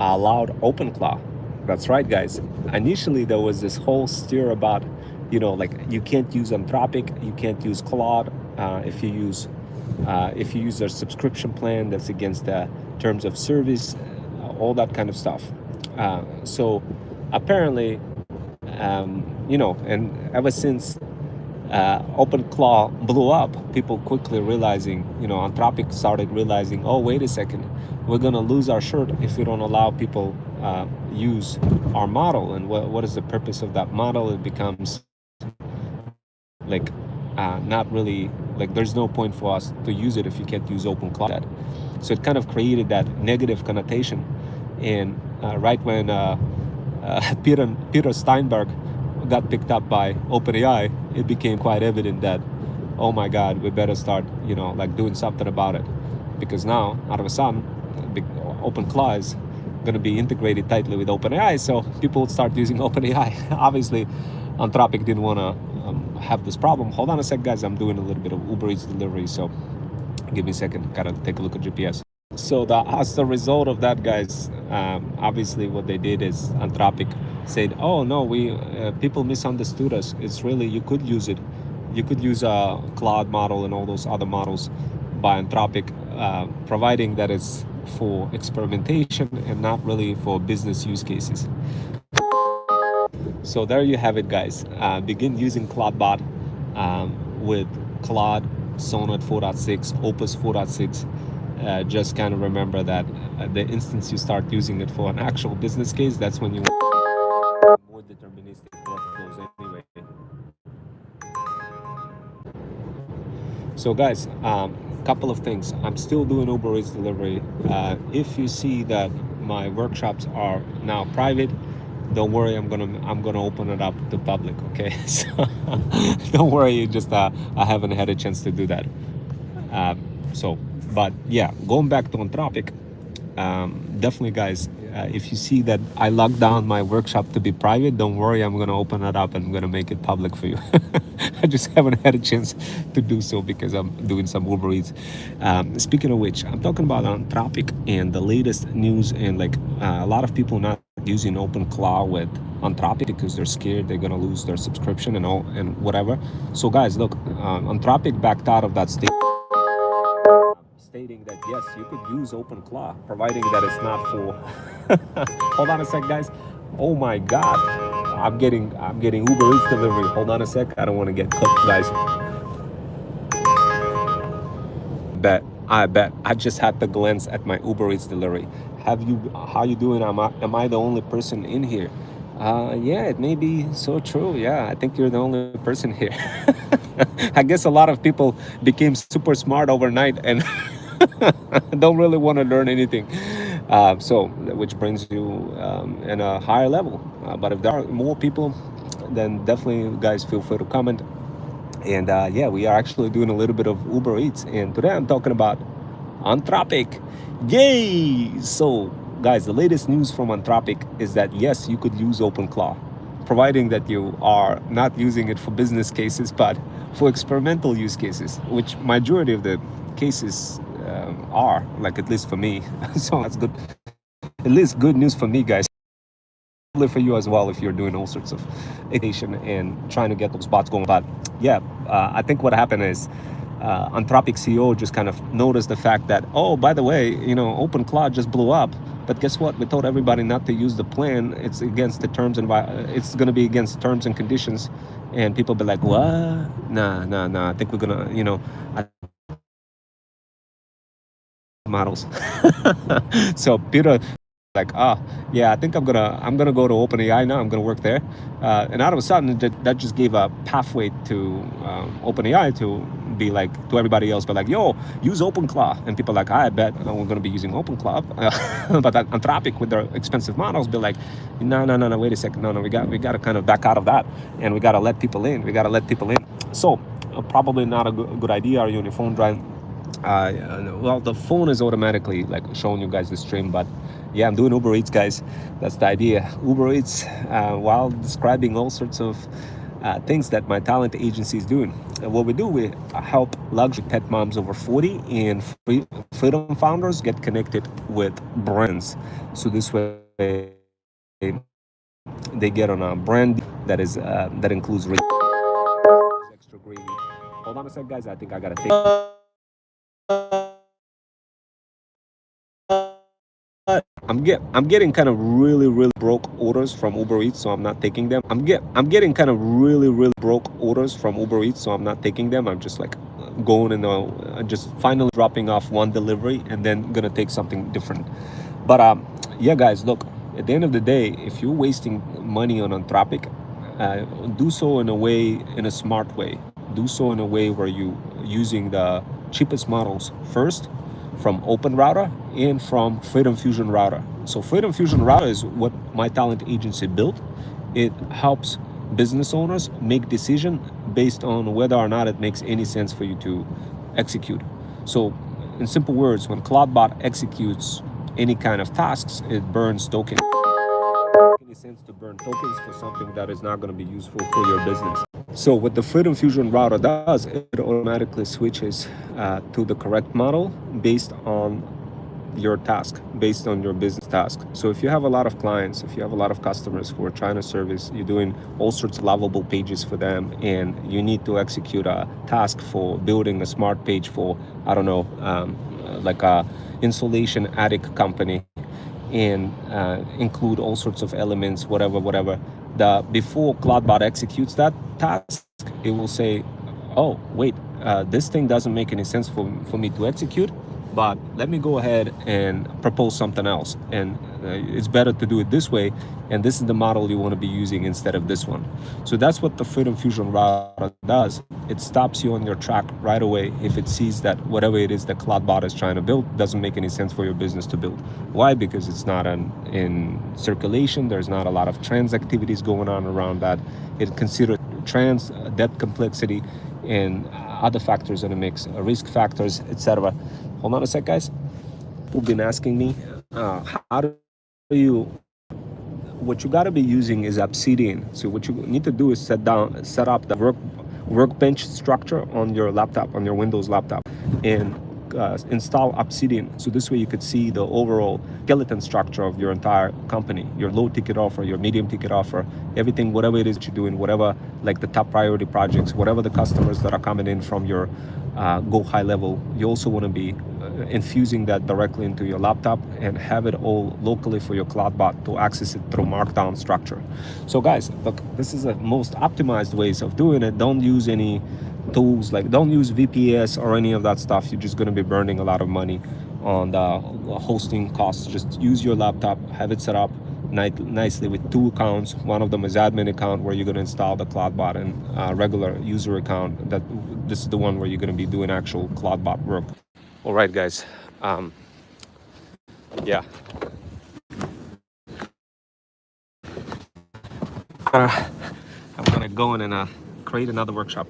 allowed OpenClaw. That's right, guys. Initially, there was this whole stir about, like you can't use Anthropic, you can't use Claude if you use their subscription plan. That's against the terms of service, all that kind of stuff. So apparently, and ever since OpenClaw blew up, people quickly realizing, Anthropic started realizing, oh, wait a second, we're going to lose our shirt if we don't allow people use our model. And what is the purpose of that model? It becomes like not really, like there's no point for us to use it if you can't use OpenClaw. So it kind of created that negative connotation. And right when Peter Steinberg got picked up by OpenAI, it became quite evident that, oh my God, we better start, like doing something about it, because now, out of a sudden, OpenClaw is going to be integrated tightly with OpenAI, so people would start using OpenAI. Obviously, Anthropic didn't want to have this problem. Hold on a sec, guys. I'm doing a little bit of Uber Eats delivery, so give me a second. Gotta take a look at GPS. So as the result of that, guys, obviously what they did is Anthropic said, oh no, people misunderstood us. It's really, you could use it. You could use a cloud model and all those other models by Anthropic, providing that it's for experimentation and not really for business use cases. So there you have it, guys. Begin using CloudBot with Claude, Sonnet 4.6, Opus 4.6. Just kind of remember that the instance you start using it for an actual business case, that's when you want more deterministic workflows anyway. So guys, couple of things. I'm still doing Uber Eats delivery. If you see that my workshops are now private, don't worry, I'm gonna open it up to public, okay? So don't worry, just I haven't had a chance to do that. But yeah, going back to Anthropic, definitely, guys, if you see that I locked down my workshop to be private, don't worry, I'm gonna open it up and I'm gonna make it public for you. I just haven't had a chance to do so because I'm doing some Uber Eats. Speaking of which, I'm talking about Anthropic and the latest news, and like a lot of people not using OpenClaw with Anthropic because they're scared they're gonna lose their subscription and all and whatever. So guys, look, Anthropic backed out of that state, stating that yes, you could use OpenClaw, providing that it's not for hold on a sec, guys. Oh my God, I'm getting Uber Eats delivery. Hold on a sec, I don't want to get cooked, guys. I bet I just had to glance at my Uber Eats delivery. How you doing? Am I the only person in here? Yeah, it may be so true. Yeah, I think you're the only person here. I guess a lot of people became super smart overnight and don't really want to learn anything. So, which brings you in a higher level. But if there are more people, then definitely, guys, feel free to comment. And yeah, we are actually doing a little bit of Uber Eats. And today I'm talking about Anthropic. Yay! So, guys, the latest news from Anthropic is that yes, you could use OpenClaw, providing that you are not using it for business cases, but for experimental use cases, which majority of the cases are, like at least for me. So that's good. At least good news for me, guys. For you as well, if you're doing all sorts of education and trying to get those bots going. But yeah, I think what happened is Anthropic CEO just kind of noticed the fact that, oh, by the way, OpenClaw just blew up. But guess what? We told everybody not to use the plan. It's against the terms and it's going to be against terms and conditions. And people be like, what? Nah. I think we're gonna, models. So Peter, like, yeah, I think I'm gonna go to OpenAI now. I'm gonna work there, and out of a sudden that just gave a pathway to OpenAI to be like to everybody else, but like, yo, use OpenClaw, and people like, I bet we're gonna be using OpenClaw, but Anthropic with their expensive models be like, no, wait a second, no, we got to kind of back out of that, and we got to let people in. So probably not a good idea. Are you on your phone driving? Well, the phone is automatically like showing you guys the stream, but yeah, I'm doing Uber Eats, guys. That's the idea. Uber Eats, while describing all sorts of things that my talent agency is doing. And what we do, we help luxury pet moms over 40 and freedom founders get connected with brands. So this way, they get on a brand that includes extra gravy. Hold on a sec, guys. I think I gotta take. I'm getting kind of really broke orders from Uber Eats, so I'm not taking them. I'm getting kind of really broke orders from Uber Eats, so I'm not taking them. I'm just like going and just finally dropping off one delivery and then gonna take something different. But yeah, guys, look. At the end of the day, if you're wasting money on Anthropic, do so in a smart way. Do so in a way where you using the cheapest models first from Open Router and from Freedom Fusion Router. So Freedom Fusion Router is what my talent agency built. It helps business owners make decision based on whether or not it makes any sense for you to execute. So in simple words, when CloudBot executes any kind of tasks, it burns tokens. Any sense to burn tokens for something that is not going to be useful for your business. So what the Freedom Fusion router does, it automatically switches to the correct model based on your task, based on your business task. So if you have a lot of clients, if you have a lot of customers who are trying to service, you're doing all sorts of lovable pages for them, and you need to execute a task for building a smart page for, I don't know, like a insulation attic company, and include all sorts of elements, whatever. Before CloudBot executes that task, it will say, "Oh, wait, this thing doesn't make any sense for me to execute, but let me go ahead and propose something else. And it's better to do it this way, and this is the model you want to be using instead of this one." So that's what the Freedom Fusion router does. It stops you on your track right away if it sees that whatever it is that CloudBot is trying to build doesn't make any sense for your business to build. Why? Because it's not in circulation. There's not a lot of trans activities going on around that. It considers trans, debt complexity, and other factors in the mix, risk factors, etc. Hold on a sec, guys. People have been asking me, how do you, what you got to be using is Obsidian. So what you need to do is set up the workbench structure on your laptop, on your Windows laptop, and install Obsidian. So this way you could see the overall skeleton structure of your entire company, your low ticket offer, your medium ticket offer, everything, whatever it is you're doing, whatever, like the top priority projects, whatever the customers that are coming in from your go high level. You also want to be infusing that directly into your laptop and have it all locally for your CloudBot to access it through Markdown structure. So guys, look, this is the most optimized ways of doing it. Don't use any tools, like don't use VPS or any of that stuff. You're just going to be burning a lot of money on the hosting costs. Just use your laptop, have it set up nicely with 2 accounts. One of them is admin account where you're going to install the CloudBot, and regular user account that this is the one where you're going to be doing actual CloudBot work. All right, guys. Yeah. I'm gonna go in and create another workshop.